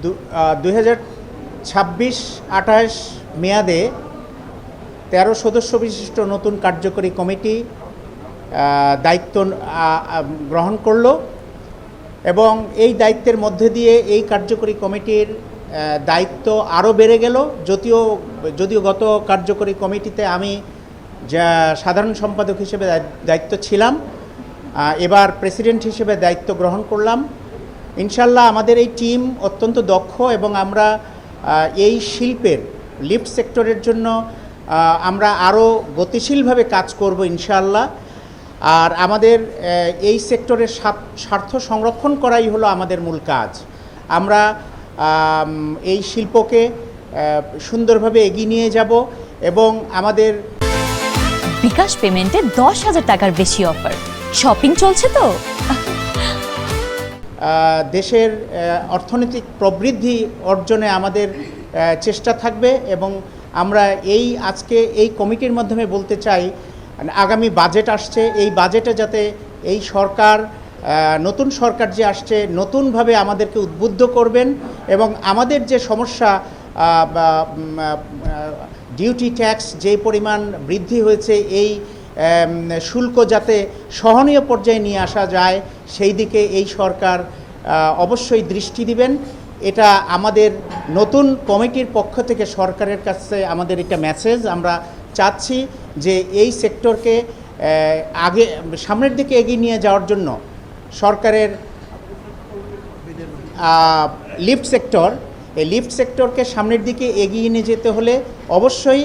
2026-28 মেয়াদে 13 সদস্য বিশিষ্ট নতুন কার্যকরী কমিটি দায়িত্ব গ্রহণ করল এবং এই দায়িত্বের মধ্যে দিয়ে এই কার্যকরী কমিটির দায়িত্ব আরও বেড়ে গেল। যদিও গত কার্যকরী কমিটিতে আমি যা সাধারণ সম্পাদক হিসেবে দায়িত্ব ছিলাম, এবার প্রেসিডেন্ট হিসেবে দায়িত্ব গ্রহণ করলাম। ইনশাল্লাহ আমাদের এই টিম অত্যন্ত দক্ষ এবং আমরা এই শিল্পের লিফট সেক্টরের জন্য আমরা আরও গতিশীলভাবে কাজ করব ইনশাআল্লাহ। আর আমাদের এই সেক্টরের স্বার্থ সংরক্ষণ করাই হলো আমাদের মূল কাজ। আমরা এই শিল্পকে সুন্দরভাবে এগিয়ে নিয়ে যাব এবং আমাদের বিকাশ পেমেন্টে 10,000 টাকার বেশি অফার, শপিং চলছে তো। দেশের অর্থনৈতিক প্রবৃদ্ধি অর্জনে আমাদের চেষ্টা থাকবে এবং আমরা আজকে এই কমিটির মাধ্যমে বলতে চাই, আগামী বাজেট আসছে, এই বাজেটে যাতে এই সরকার নতুন সরকার যে আসছে নতুনভাবে আমাদেরকে উদ্বুদ্ধ করবেন এবং আমাদের যে সমস্যা ডিউটি ট্যাক্স যে পরিমাণ বৃদ্ধি হয়েছে, এই শুল্ক যাতে সহনীয় পর্যায়ে নিয়ে আসা যায় সেই দিকে এই সরকার অবশ্যই দৃষ্টি দিবেন। এটা আমাদের নতুন কমিটির পক্ষ থেকে সরকারের কাছে আমাদের একটা মেসেজ। আমরা চাচ্ছি যে এই সেক্টরকে সামনের দিকে এগিয়ে নিয়ে যাওয়ার জন্য সরকারের এই লিফট সেক্টরকে সামনের দিকে এগিয়ে নিয়ে যেতে হলে অবশ্যই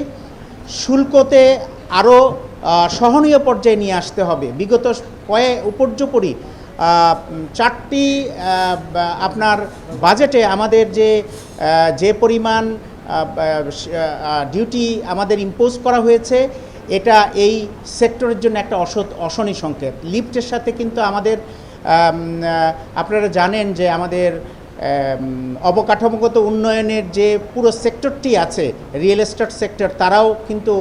শুল্কতে আরও সহনীয় পর্যায়ে নিয়ে আসতে হবে। বিগত উপর্যুপরি 4টি আপনার বাজেটে আমাদের যে পরিমাণ ডিউটি আমাদের ইম্পোজ করা হয়েছে, এটা এই সেক্টরের জন্য একটা অশনি সংকেত। লিফটের সাথে কিন্তু আমাদের আপনারা জানেন যে আমাদের অবকাঠামোগত উন্নয়নের যে পুরো সেক্টরটি আছে, রিয়েল এস্টেট সেক্টর, তারাও কিন্তু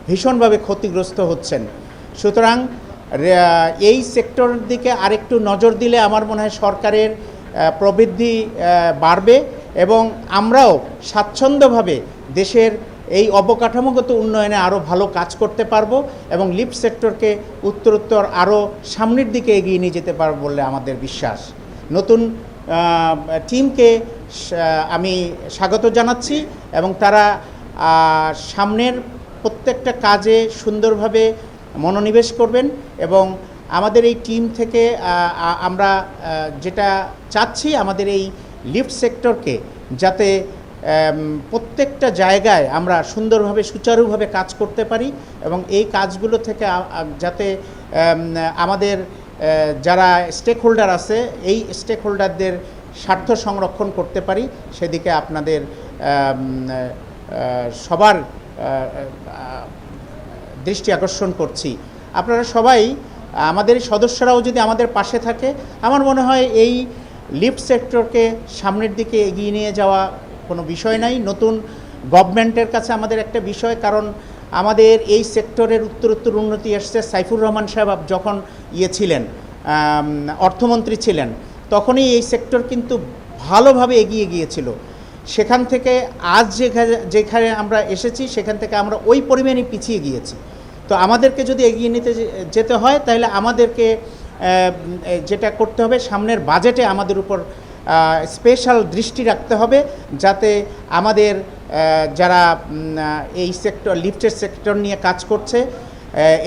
ভীষণভাবে ক্ষতিগ্রস্ত হচ্ছেন। সুতরাং এই সেক্টরের দিকে আরেকটু নজর দিলে আমার মনে হয় সরকারের প্রবৃদ্ধি বাড়বে এবং আমরাও স্বাচ্ছন্দ্যভাবে দেশের এই অবকাঠামোগত উন্নয়নে আরও ভালো কাজ করতে পারবো এবং লিফট সেক্টরকে উত্তরোত্তর আরও সামনের দিকে এগিয়ে নিয়ে যেতে পারবো বলে আমাদের বিশ্বাস। নতুন টিমকে আমি স্বাগত জানাচ্ছি এবং তারা সামনের প্রত্যেকটা কাজে সুন্দরভাবে মনোনিবেশ করবেন এবং আমাদের এই টিম থেকে আমরা যেটা চাচ্ছি, আমাদের এই লিফট সেক্টরকে যাতে প্রত্যেকটা জায়গায় আমরা সুন্দরভাবে সুচারুভাবে কাজ করতে পারি এবং এই কাজগুলো থেকে যাতে আমাদের যারা স্টেক হোল্ডার আছে, এই স্টেক হোল্ডারদের স্বার্থ সংরক্ষণ করতে পারি, সেদিকে আপনাদের সবার দৃষ্টি আকর্ষণ করছি। আপনারা সবাই, আমাদের সদস্যরাও যদি আমাদের পাশে থাকে, আমার মনে হয় এই লিফট সেক্টরকে সামনের দিকে এগিয়ে নিয়ে যাওয়া কোনো বিষয় নাই। নতুন গভর্নমেন্টের কাছে আমাদের একটা বিষয়, কারণ আমাদের এই সেক্টরের উত্তরোত্তর উন্নতি আসছে। সাইফুর রহমান সাহেব যখন ছিলেন অর্থমন্ত্রী ছিলেন, তখনই এই সেক্টর কিন্তু ভালোভাবে এগিয়ে গিয়েছিল। সেখান থেকে আজ যেখানে আমরা এসেছি, সেখান থেকে আমরা ওই পরিমাণই পিছিয়ে গিয়েছি। তো আমাদেরকে যদি এগিয়ে নিতে যেতে হয়, তাহলে আমাদেরকে যেটা করতে হবে, সামনের বাজেটে আমাদের উপর স্পেশাল দৃষ্টি রাখতে হবে, যাতে আমাদের যারা এই সেক্টর লিফটের সেক্টর নিয়ে কাজ করছে,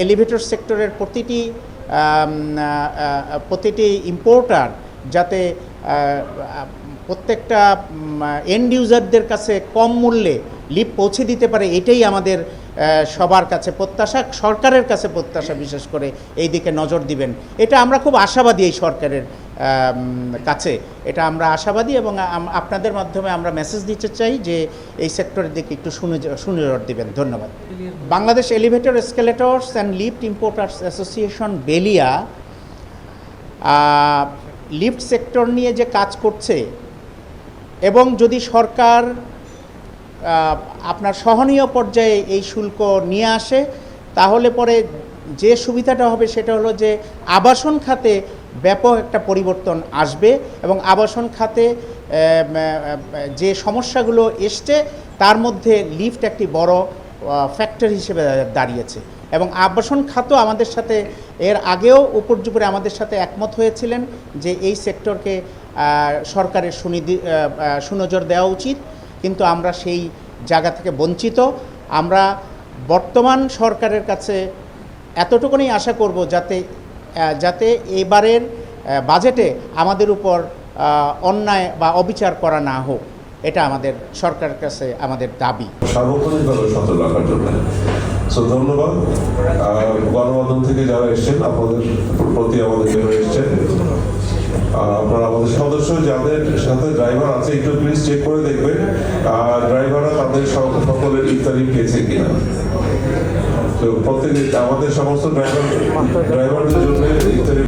এলিভেটর সেক্টরের প্রতিটি ইম্পোর্টার যাতে প্রত্যেকটা এন্ড ইউজারদের কাছে কম মূল্যে লিফট পৌঁছে দিতে পারে, এটাই আমাদের সবার কাছে প্রত্যাশা, সরকারের কাছে প্রত্যাশা। বিশেষ করে এই দিকে নজর দিবেন, এটা আমরা খুব আশাবাদী এই সরকারের কাছে, এটা আমরা আশাবাদী এবং আপনাদের মাধ্যমে আমরা মেসেজ দিতে চাই যে এই সেক্টরের দিকে একটু সুনজর দিবেন। ধন্যবাদ। Bangladesh elevator, escalators and lift importers association বেলিয়া লিফট সেক্টর নিয়ে যে কাজ করছে এবং যদি সরকার আপনার সহনীয় পর্যায়ে এই শুল্ক নিয়ে আসে, তাহলে পরে যে সুবিধাটা হবে সেটা হলো যে আবাসন খাতে ব্যাপক একটা পরিবর্তন আসবে এবং আবাসন খাতে যে সমস্যাগুলো এসছে তার মধ্যে লিফট একটি বড় ফ্যাক্টর হিসেবে দাঁড়িয়েছে এবং আবাসন খাতও আমাদের সাথে এর আগেও উপর্যুপরে আমাদের সাথে একমত হয়েছিলেন যে এই সেক্টরকে সরকারের সুনজর দেওয়া উচিত, কিন্তু আমরা সেই জায়গা থেকে বঞ্চিত। আমরা বর্তমান সরকারের কাছে এতটুকুনি আশা করব যাতে এবারের বাজেটে আমাদের উপর অন্যায় বা অবিচার করা না হোক, এটা আমাদের সরকারের কাছে আমাদের দাবি। সার্বক্ষণিকভাবে সচল রাখার জন্য ধন্যবাদ গণমাধ্যম থেকে যারা এসছেন, আপনাদের প্রতি আমাদের যারা এসছেন, আপনারা আমাদের সদস্য যাদের সাথে ড্রাইভার আছে একটু প্লিজ চেক করে দেখবেন ড্রাইভাররা তাদের সকলের ইফতারি পেয়েছে কিনা। তো প্রত্যেক আমাদের সমস্ত ড্রাইভারদের জন্য ইফতারি